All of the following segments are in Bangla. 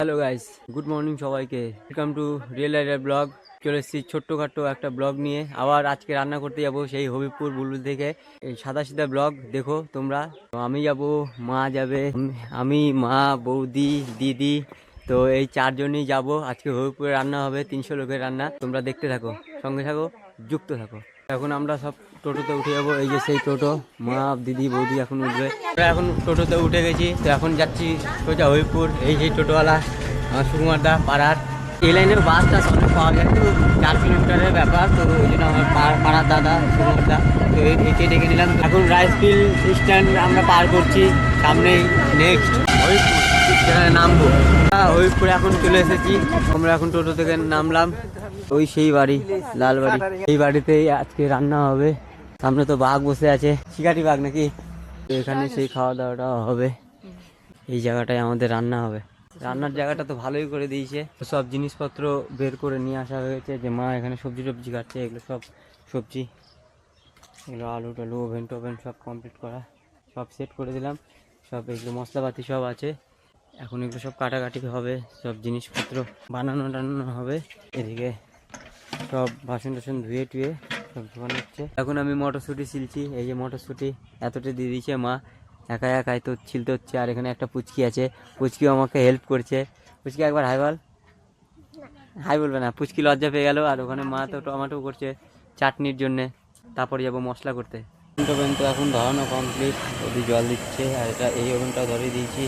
হ্যালো গাইস, গুড মর্নিং সবাইকে। Welcome to real life blog. চলে এসেছি ছোট্টখাট্টো একটা ব্লগ নিয়ে। আবার আজকে রান্না করতে যাব সেই হবিবপুর বুলবুল থেকে। এই সাদা সিধা ব্লগ দেখো তোমরা। তো আমি যাব, মা যাবে, আমি, মা, বৌদি, দিদি। তো এই চারজনই যাব। আজকে হবিবপুরে রান্না হবে, 300 লোকের রান্না। তোমরা দেখতে থাকো, সঙ্গে থাকো, যুক্ত থাকো। এখন আমরা সব টোটোতে উঠে যাবো। এই যে সেই টোটো, মা, দিদি, বৌদি এখন উঠবে। আমরা এখন টোটোতে উঠে গেছি। তো এখন যাচ্ছি সোজা হবিবপুর। এই যে টোটোওয়ালা সুকুমার দা পাড়ার। এই লাইনের বাসটা অনেক পাওয়া যায়, তো 4 কিলোমিটারের ব্যাপার। তো ওই জন্য আমার পাড়ার দাদা সুকুমার দা, তো একে ডেকে নিলাম। এখন রাইস মিল স্ট্যান্ড আমরা পার করছি, সামনেই নেক্সট হবিবপুর, সেখানে নামবো। হবিবপুরে এখন চলে এসেছি। আমরা এখন টোটো থেকে নামলাম। ওই সেই বাড়ি, লাল বাড়ি, এই বাড়িতেই আজকে রান্না হবে। সামনে তো বাঘ বসে আছে, শিকারি বাঘ নাকি। তো এখানে সেই খাওয়া দাওয়াটা হবে। এই জায়গাটায় আমাদের রান্না হবে। রান্নার জায়গাটা তো ভালোই করে দিয়েছে। সব জিনিসপত্র বের করে নিয়ে আসা হয়েছে। যে মা এখানে সবজি টবজি কাটছে, এগুলো সব সবজি, এগুলো আলু টালু, ওভেন টোভেন সব কমপ্লিট করা, সব সেট করে দিলাম। সব এগুলো মশলাপাতি সব আছে। এখন এগুলো সব কাটাকাটি হবে, সব জিনিসপত্র বানানো টানানো হবে। এদিকে সব বাসন টাসন ধুয়ে টুয়ে সব ধোয়ানো হচ্ছে। এখন আমি মটরশুঁটি ছিলছি। এই যে মটরশুঁটি এতটা দিয়ে দিয়েছে মা, একা একাই তো ছিলতে হচ্ছে। আর এখানে একটা পুচকি আছে, পুচকিও আমাকে হেল্প করছে। পুচকি একবার হাই বল। হাই বলবে না, পুচকি লজ্জা পেয়ে গেল। আর ওখানে মা তো টমেটো করছে চাটনির জন্যে। তারপরে যাবো মশলা করতে। ওভেন তো এখন ধরানো কমপ্লিট, ওদি জল দিচ্ছে। আর এটা এই ওভেনটাও ধরিয়ে দিয়েছি।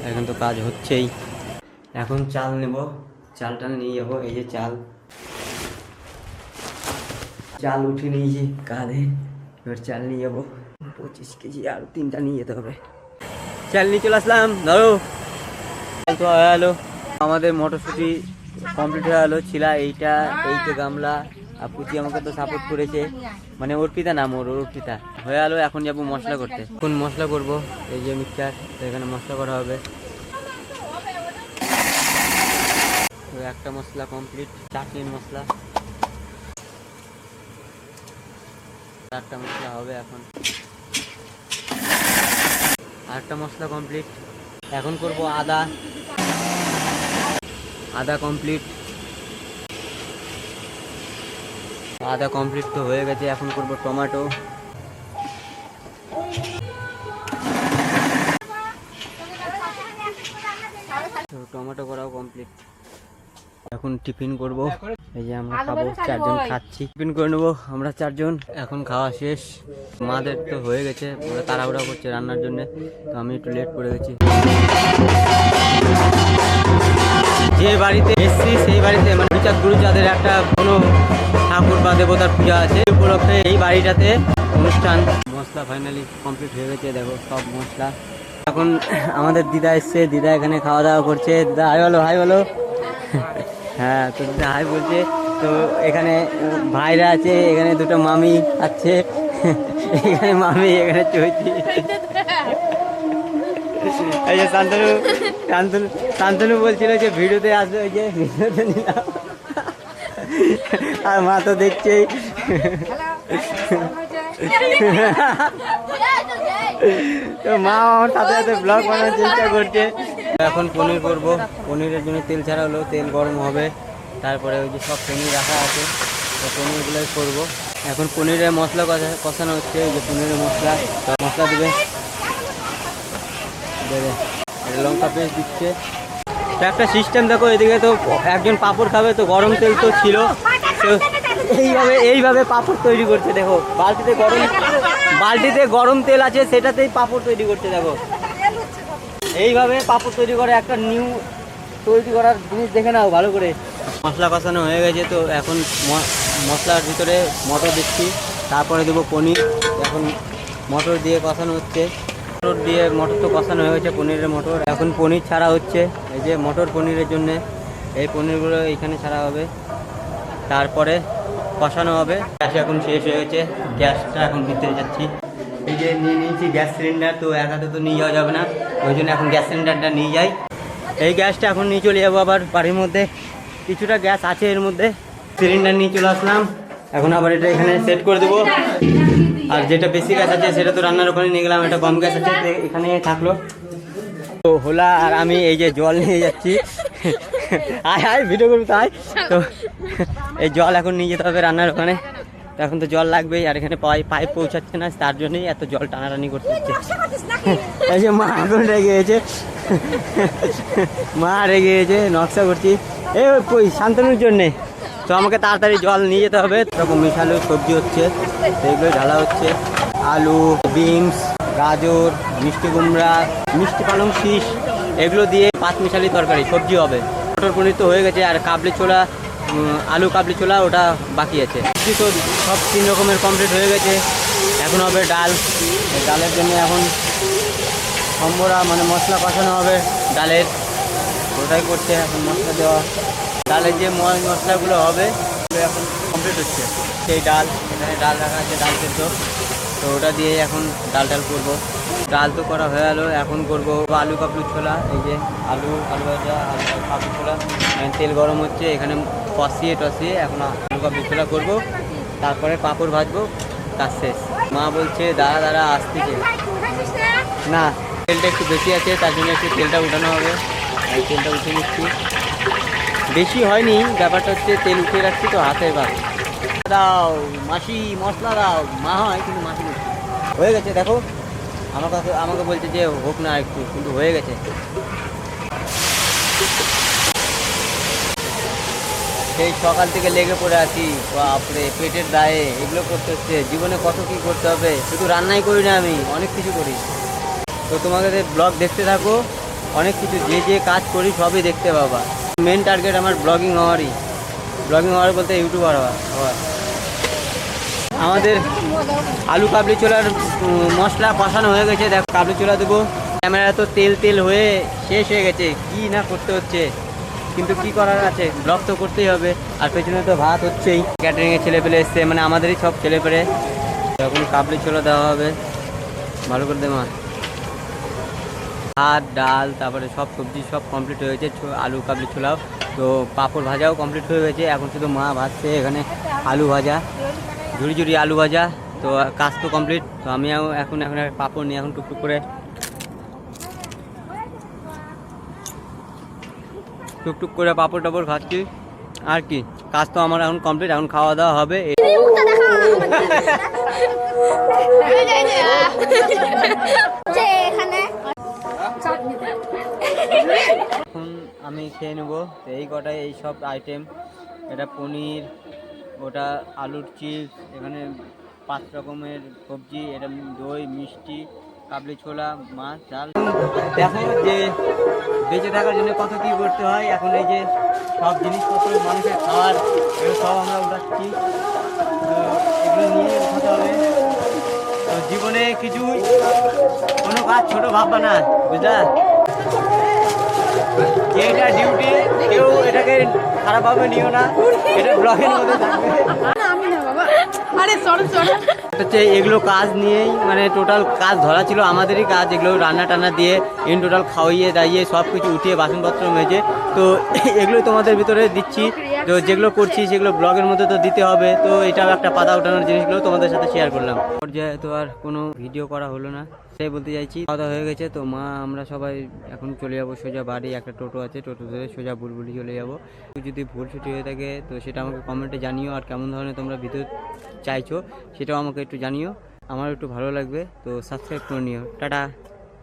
এখন তো কাজ হচ্ছেই। এখন চাল নেব, চালটা নিয়ে যাবো। এই যে চাল উঠে নিয়েছি কাঁধে। এবার চাল নিয়ে যাবো 25 কেজি, আর 3টা নিয়ে যেতে হবে। চাল নিয়ে চলে আসলাম, ধরো। তো হয়ে গেলো আমাদের মটরশুঁটি কমপ্লিট হয়ে গেলো ছিলা। এইটা গামলা। আর পুচি আমাকে তো সাপোর্ট করেছে, মানে অর্পিতা নাম ওর, অর্পিতা। হয়ে গেলো। এখন যাবো মশলা করতে। এখন মশলা করব। এই যে মিক্সচার, এখানে মশলা করা হবে। তো একটা মশলা কমপ্লিট, চাটনির মশলা। 4টা মশলা হবে এখন। আরেকটা মশলা কমপ্লিট। এখন করব আদা কমপ্লিট। আদা কমপ্লিট তো হয়ে গেছে। এখন করব টমেটো। টমেটো করাও কমপ্লিট। এখন টিফিন করব। এই যে আমরা খাবো, 4 জন খাচ্ছি। টিফিন করে নেবো আমরা 4 জন। এখন খাওয়া শেষ। মাদের তো হয়ে গেছে, ওরা তাড়াহুড়া করছে রান্নার জন্য। তো আমি একটু লেট করে গেছি। যে বাড়িতে এসছি সেই বাড়িতে মানে বিচার গুরুচাঁদের একটা কোনো ঠাকুর বা দেবতার পূজা আছে। এই উপলক্ষে এই বাড়িটাতে অনুষ্ঠান। মশলা ফাইনালি কমপ্লিট হয়ে গেছে, দেখো সব মশলা। এখন আমাদের দিদা এসছে, দিদা এখানে খাওয়া দাওয়া করছে। দিদা হাই বলো, হাই বলো। হ্যাঁ, তো দিদা হাই বলছে। তো এখানে ভাইরা আছে, এখানে দুটো মামি আছে। এখানে মামি, এখানে চৈতি। এই যে শান্তনু বলছিল যে ভিডিওতে আসবে, ওই যে ভিডিওতে নিলাম। আর মা তো দেখছেই। তো মা আমার সাথে সাথে ব্লগ বানানোর চেষ্টা করছে। এখন পনির করব। পনিরের জন্য তেল ছাড়া হলো, তেল গরম হবে। তারপরে ওই যে সব পনির রাখা আছে, তো পনিরগুলোই করবো। এখন পনিরের মশলা কষানো হচ্ছে। ওই যে পনিরের মশলা দেবে, লঙ্কা পেস্ট দিচ্ছে। তো একটা সিস্টেম দেখো, এদিকে তো একজন পাঁপড় খাবে, তো গরম তেল তো ছিল। তো এইভাবে পাঁপড় তৈরি করছে। দেখো বালতিতে গরম তেল আছে, সেটাতেই পাঁপড় তৈরি করছে। দেখো এইভাবে পাঁপড় তৈরি করে। একটা নিউ তৈরি করার জিনিস দেখে নাও ভালো করে। মশলা কষানো হয়ে গেছে। তো এখন মশলার ভিতরে মটর দিচ্ছি, তারপরে দেবো পনির। এখন মটর দিয়ে কষানো হচ্ছে। মটর তো কষানো হয়ে গেছে, পনিরের মটর। এখন পনির ছাড়া হচ্ছে। এই যে মটর পনিরের জন্য এই পনিরগুলো এইখানে ছাড়া হবে, তারপরে কষানো হবে। গ্যাস এখন শেষ হয়ে গেছে, গ্যাসটা এখন ভিতরে যাচ্ছি। এই যে নিয়ে নিয়েছি গ্যাস সিলিন্ডার। তো একাতে তো নিয়ে যাওয়া যাবে না, ওই জন্য এখন গ্যাস সিলিন্ডারটা নিয়ে যাই। এই গ্যাসটা এখন নিয়ে চলে যাবো আবার বাড়ির মধ্যে। কিছুটা গ্যাস আছে এর মধ্যে, সিলিন্ডার নিয়ে চলে আসলাম। এখন আবার এটা এখানে সেট করে দেবো। আর যেটা বেশি গ্যাস আছে সেটা তো রান্নার ওখানে নিয়ে গেলাম, এটা কম গ্যাস আছে এখানে থাকলো। তো হোলা আর আমি এই যে জল নিয়ে যাচ্ছি, আয় আয় ভিডিও করবো তাই তো। এই জল এখন নিয়ে যেতে হবে রান্নার ওখানে, তো এখন তো জল লাগবেই, আর এখানে পাইপ পৌঁছাচ্ছে না, তার জন্যই এত জল টানাটানি করতে হচ্ছে। এই যে মা এখন রেগে গেছে, মা রেগে গেছে, নকশা করছি এই শান্তনুর জন্যে। তো আমাকে তাড়াতাড়ি জল নিয়ে যেতে হবে। এরকম মিশালু সবজি হচ্ছে, এগুলো ঢালা হচ্ছে, আলু, বিনস, গাজর, মিষ্টি কুমড়া, মিষ্টি পালং শীষ, এগুলো দিয়ে পাঁচ মিশালি তরকারি সবজি হবে। মটর পনির তো হয়ে গেছে, আর কাবলি ছোলা, আলু কাবলি ছোলা ওটা বাকি আছে। সবজি তো সব 3 রকমের কমপ্লিট হয়ে গেছে। এখন হবে ডাল, ডালের জন্য এখন সম্বরা মানে মশলা কষানো হবে ডালের, ওটাই করছে এখন মশলা দেওয়া। ডালের যে মশলাগুলো হবে এখন কমপ্লিট হচ্ছে। সেই ডাল, এখানে ডাল রাখা আছে, ডাল সেদ্ধ, তো ওটা দিয়ে এখন ডাল করবো। ডাল তো করা হয়ে গেলো, এখন করব আলু কাবলি ছোলা। এই যে আলু ভাজা, আলু কাবলি ছোলা, তেল গরম হচ্ছে, এখানে টসিয়ে এখন আলু কাবলি ছোলা করবো, তারপরে পাঁপড় ভাজবো, কাজ শেষ। মা বলছে দাঁড়া আসতেছে না, তেলটা একটু বেশি আছে, তার জন্য একটু তেলটা উঠানো হবে। এই তেলটা উঠে নিচ্ছি, বেশি হয়নি, ব্যাপারটা হচ্ছে তেল উঠিয়ে রাখছি তো হাতের বাদ। দাও মাসি মশলা দাও, মা হয় কিন্তু মাসি হয়ে গেছে। দেখো আমাকে বলছে যে হোক না একটু, কিন্তু হয়ে গেছে। সেই সকাল থেকে লেগে পড়ে আছি, বাপরে পেটের দায়ে এগুলো করতে হচ্ছে। জীবনে কত কি করতে হবে, শুধু রান্নাই করি না, আমি অনেক কিছু করি। তো তোমাদের ব্লগ দেখতে থাকো, অনেক কিছু যে কাজ করি সবই দেখতে পাবা। মেন টার্গেট আমার ব্লগিং হওয়ার বলতে ইউটিউবার হওয়া। আমাদের আলু কাবলি ছোলার মশলা কষানো হয়ে গেছে। দেখো কাবলি ছোলা দেবো, ক্যামেরা তো তেল হয়ে শেষ হয়ে গেছে, কি না করতে হচ্ছে, কিন্তু কি করার আছে, ব্লগ তো করতেই হবে। আর পেছনে তো ভাত হচ্ছেই, ক্যাটারিংয়ের ছেলেপেলে এসছে, মানে আমাদেরই সব ছেলেপেলে। এখন কাবলি ছোলা দেওয়া হবে, ভালো করে দে মা। ভাত ডাল তারপরে সব সবজি সব কমপ্লিট হয়ে গেছে, আলু কাবলি ছোলাও, তো পাঁপড় ভাজাও কমপ্লিট হয়ে গেছে। এখন শুধু মা ভাজছে এখানে আলু ভাজা, ঝুড়ি আলু ভাজা, তো কাজ তো কমপ্লিট। তো আমিও এখন পাঁপড় নিয়ে এখন টুকটুক করে পাঁপড় টাপড় খাচ্ছি। আর কি, কাজ তো আমার এখন কমপ্লিট, এখন খাওয়া দাওয়া হবে। এখন আমি খেয়ে নেবো এই কটাই, এই সব আইটেম। এটা পনির, ওটা আলুর চিপস, এখানে 5 রকমের সবজি, এটা দই, মিষ্টি, কাবলি ছোলা, মাছ, ডাল। দেখো যে বেঁচে থাকার জন্য কত কী করতে হয়। এখন এই যে সব জিনিসপত্র মানুষের খাওয়ার, এগুলো সব আমরা উঠাচ্ছি, এগুলো নিয়ে উঠাতে হবে। তো জীবনে কোনো কাজ ছোট ভাববা না, বুঝলা? এটা ডিউটি, কেউ এটাকে খারাপভাবে নিও না, এটা ব্লগের মধ্যে থাকবে। এগুলো কাজ নিয়েই মানে টোটাল কাজ ধরা ছিল, আমাদেরই কাজ। এগুলো রান্না টান্না দিয়ে ইন টোটাল খাওয়িয়ে দাইয়ে সব কিছু উঠিয়ে বাসনপত্র মেজে, তো এগুলো তোমাদের ভিতরে দিচ্ছি। তো যেগুলো করছি সেগুলো ব্লগের মধ্যে তো দিতে হবে, তো এটাও একটা পাতা উঠানোর জিনিসগুলো তোমাদের সাথে শেয়ার করলাম। পর্যায়ে তো আর কোনো ভিডিও করা হলো না, তাই বলতে চাইছি। খাওয়া দাওয়া হয়ে গেছে, তো মা আমরা সবাই এখন চলে যাবো সোজা বাড়ি। একটা টোটো আছে, টোটো ধরে সোজা বুলবুলি চলে যাবো। যদি ভুল ছুটি হয়ে থাকে তো সেটা আমাকে কমেন্টে জানিও, আর কেমন ধরনের তোমরা ভিডিও চাইছো সেটাও আমাকে একটু জানিও, আমারও একটু ভালো লাগবে। তো সাবস্ক্রাইব করে নিও। টাটা।